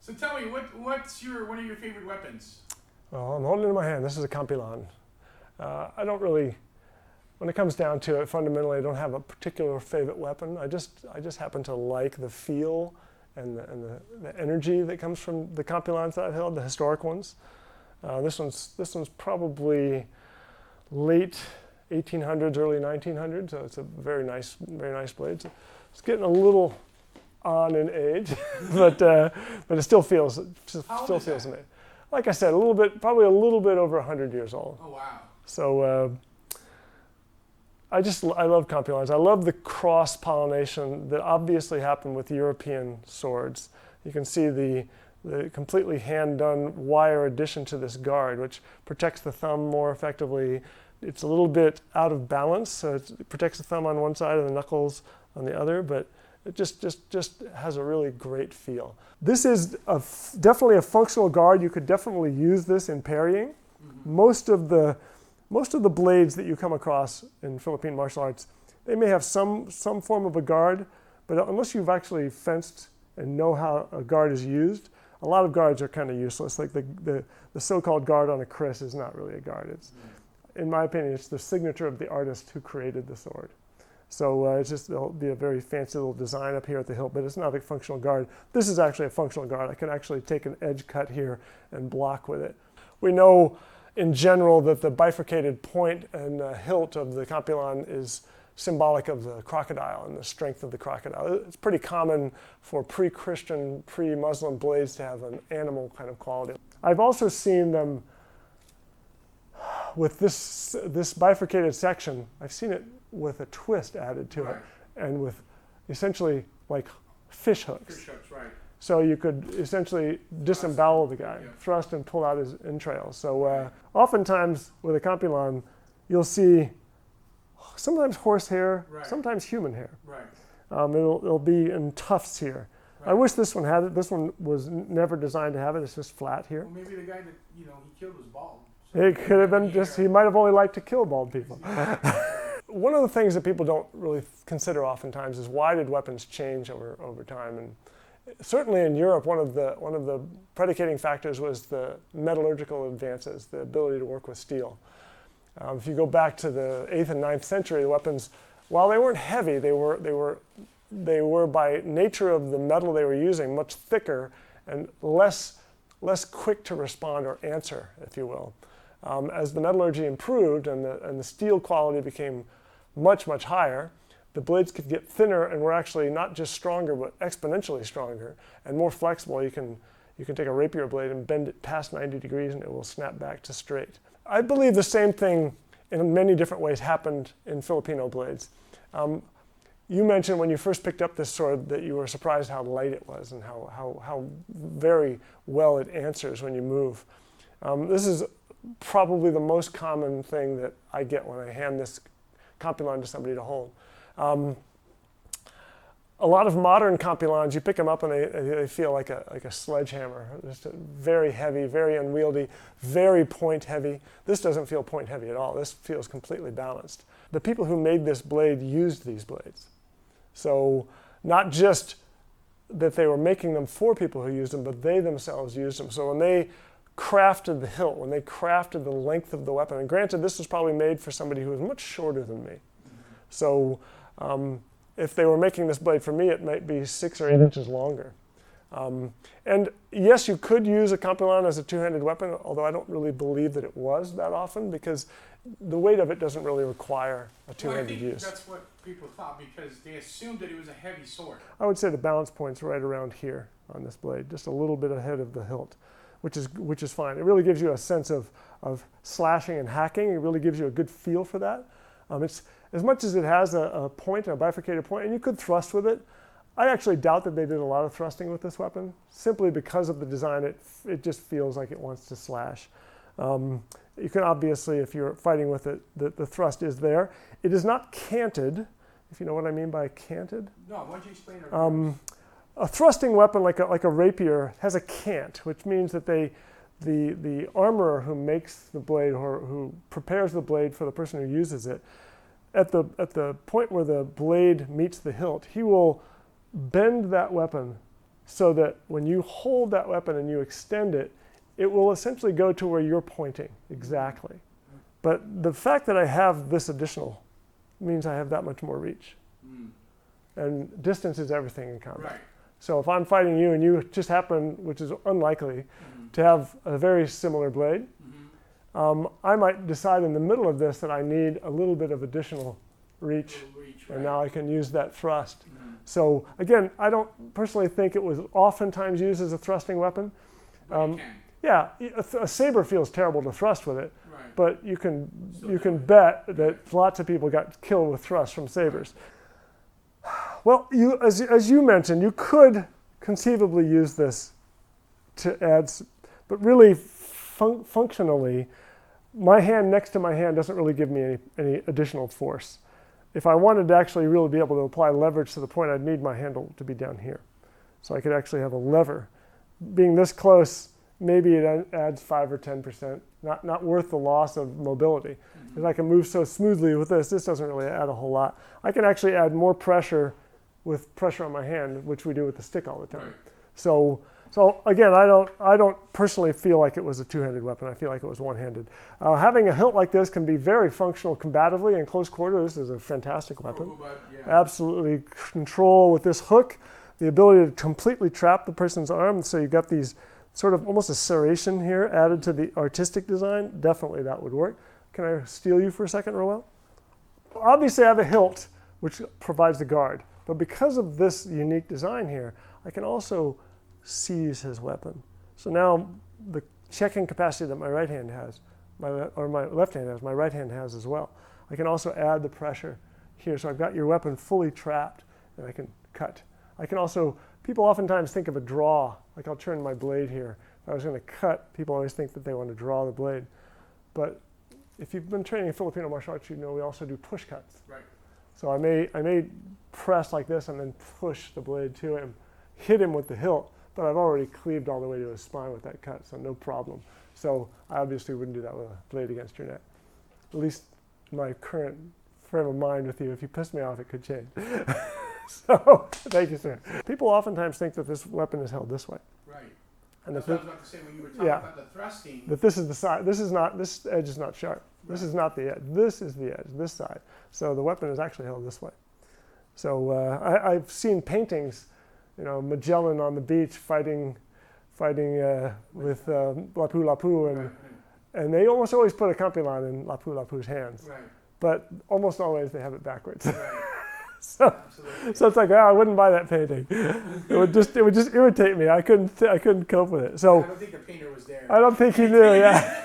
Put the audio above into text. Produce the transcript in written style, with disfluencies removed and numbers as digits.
So tell me, what's one of your favorite weapons? Well, I'm holding it in my hand. This is a Kampilan. I don't really, when it comes down to it, fundamentally, I don't have a particular favorite weapon. I just happen to like the feel and the energy that comes from the Kampilans that I've held, the historic ones. This one's probably late 1800s, early 1900s. So it's a very nice blade. So it's getting a little on in age, but it still feels amazing. Like I said, probably a little bit over 100 years old. Oh wow! So I love Kampilans. I love the cross pollination that obviously happened with European swords. You can see the completely hand done wire addition to this guard, which protects the thumb more effectively. It's a little bit out of balance, so it protects the thumb on one side and the knuckles on the other, but it just has a really great feel. This is definitely a functional guard. You could definitely use this in parrying. Mm-hmm. Most of the blades that you come across in Philippine martial arts, they may have some form of a guard, but unless you've actually fenced and know how a guard is used, a lot of guards are kind of useless. Like the so-called guard on a kris is not really a guard. It's, in my opinion, it's the signature of the artist who created the sword. So it'll be a very fancy little design up here at the hilt, but it's not a functional guard. This is actually a functional guard. I can actually take an edge cut here and block with it. We know in general that the bifurcated point and hilt of the Kampilan is symbolic of the crocodile and the strength of the crocodile. It's pretty common for pre-Christian, pre-Muslim blades to have an animal kind of quality. I've also seen them with this bifurcated section. I've seen it with a twist added to it, and with essentially like fish hooks. Fish hooks, right. So you could essentially disembowel the guy, thrust and pull out his entrails. So oftentimes with a Kampilan, you'll see sometimes horsehair, sometimes human hair. Right. It'll be in tufts here. Right. I wish this one had it. This one was never designed to have it. It's just flat here. Well, maybe the guy that he killed was bald. So it could have been just, he might have only liked to kill bald people. One of the things that people don't really consider oftentimes is why did weapons change over time? And certainly in Europe, one of the predicating factors was the metallurgical advances, the ability to work with steel. If you go back to the 8th and 9th century, the weapons, while they weren't heavy, they were by nature of the metal they were using much thicker and less quick to respond or answer, if you will. As the metallurgy improved and the steel quality became much higher, the blades could get thinner and were actually not just stronger but exponentially stronger and more flexible. You can take a rapier blade and bend it past 90 degrees and it will snap back to straight. I believe the same thing in many different ways happened in Filipino blades. You mentioned when you first picked up this sword that you were surprised how light it was and how very well it answers when you move. This is probably the most common thing that I get when I hand this Kampilan to somebody to hold. A lot of modern Kampilans, you pick them up and they feel like a sledgehammer. Just very heavy, very unwieldy, very point heavy. This doesn't feel point heavy at all. This feels completely balanced. The people who made this blade used these blades. So not just that they were making them for people who used them, but they themselves used them. So when they crafted the hilt, when they crafted the length of the weapon, and granted this was probably made for somebody who was much shorter than me. So if they were making this blade for me, it might be 6 or 8 inches longer. And yes, you could use a Kampilan as a two-handed weapon, although I don't really believe that it was that often because the weight of it doesn't really require a two-handed use. That's what people thought because they assumed that it was a heavy sword. I would say the balance point's right around here on this blade, just a little bit ahead of the hilt, which is fine. It really gives you a sense of slashing and hacking. It really gives you a good feel for that. It's as much as it has a point, a bifurcated point, and you could thrust with it. I actually doubt that they did a lot of thrusting with this weapon, simply because of the design. It just feels like it wants to slash. You can obviously, if you're fighting with it, the thrust is there. It is not canted, if you know what I mean by canted. No, why don't you explain it? A thrusting weapon like a rapier has a cant, which means that the armorer who makes the blade or who prepares the blade for the person who uses it, at the point where the blade meets the hilt, he will bend that weapon so that when you hold that weapon and you extend it, it will essentially go to where you're pointing exactly. But the fact that I have this additional means I have that much more reach. And distance is everything in combat. Right. So if I'm fighting you and you just happen, which is unlikely, to have a very similar blade, I might decide in the middle of this that I need a little bit of additional reach, and now I can use that thrust. So again, I don't personally think it was oftentimes used as a thrusting weapon. Yeah, a saber feels terrible to thrust with it, but you can bet that lots of people got killed with thrust from sabers. Well, as you mentioned, you could conceivably use this to add, but really functionally, my hand next to my hand doesn't really give me any additional force. If I wanted to actually really be able to apply leverage to the point, I'd need my handle to be down here. So I could actually have a lever. Being this close, maybe it adds 5 or 10%, not worth the loss of mobility. Because I can move so smoothly with this doesn't really add a whole lot. I can actually add more pressure with pressure on my hand, which we do with the stick all the time. So again, I don't personally feel like it was a two-handed weapon. I feel like it was one-handed. Having a hilt like this can be very functional combatively in close quarter. This is a fantastic weapon. Absolutely control with this hook, the ability to completely trap the person's arm. So you've got these sort of almost a serration here added to the artistic design. Definitely that would work. Can I steal you for a second, Roel? Obviously I have a hilt, which provides the guard. But because of this unique design here, I can also seize his weapon. So now the checking capacity that my right hand has, my left hand has, my right hand has as well. I can also add the pressure here. So I've got your weapon fully trapped and I can cut. I can also, people oftentimes think of a draw, like I'll turn my blade here. If I was going to cut, people always think that they want to draw the blade. But if you've been training in Filipino martial arts, you know we also do push cuts. So I may press like this and then push the blade to him, hit him with the hilt, but I've already cleaved all the way to his spine with that cut, so no problem. So I obviously wouldn't do that with a blade against your neck. At least my current frame of mind with you, if you piss me off, it could change. So, thank you, sir. People oftentimes think that this weapon is held this way. And that's what I was about to say when you were talking about the thrusting. That this is the side. This edge is not sharp. This is not the edge. This is the edge, this side. So the weapon is actually held this way. So I've seen paintings, Magellan on the beach fighting with Lapu-Lapu, and they almost always put a Kampilan in Lapu-Lapu's hands. But almost always they have it backwards. So it's like, I wouldn't buy that painting. It would just irritate me. I couldn't cope with it. So I don't think the painter was there. I don't think he knew. Yeah.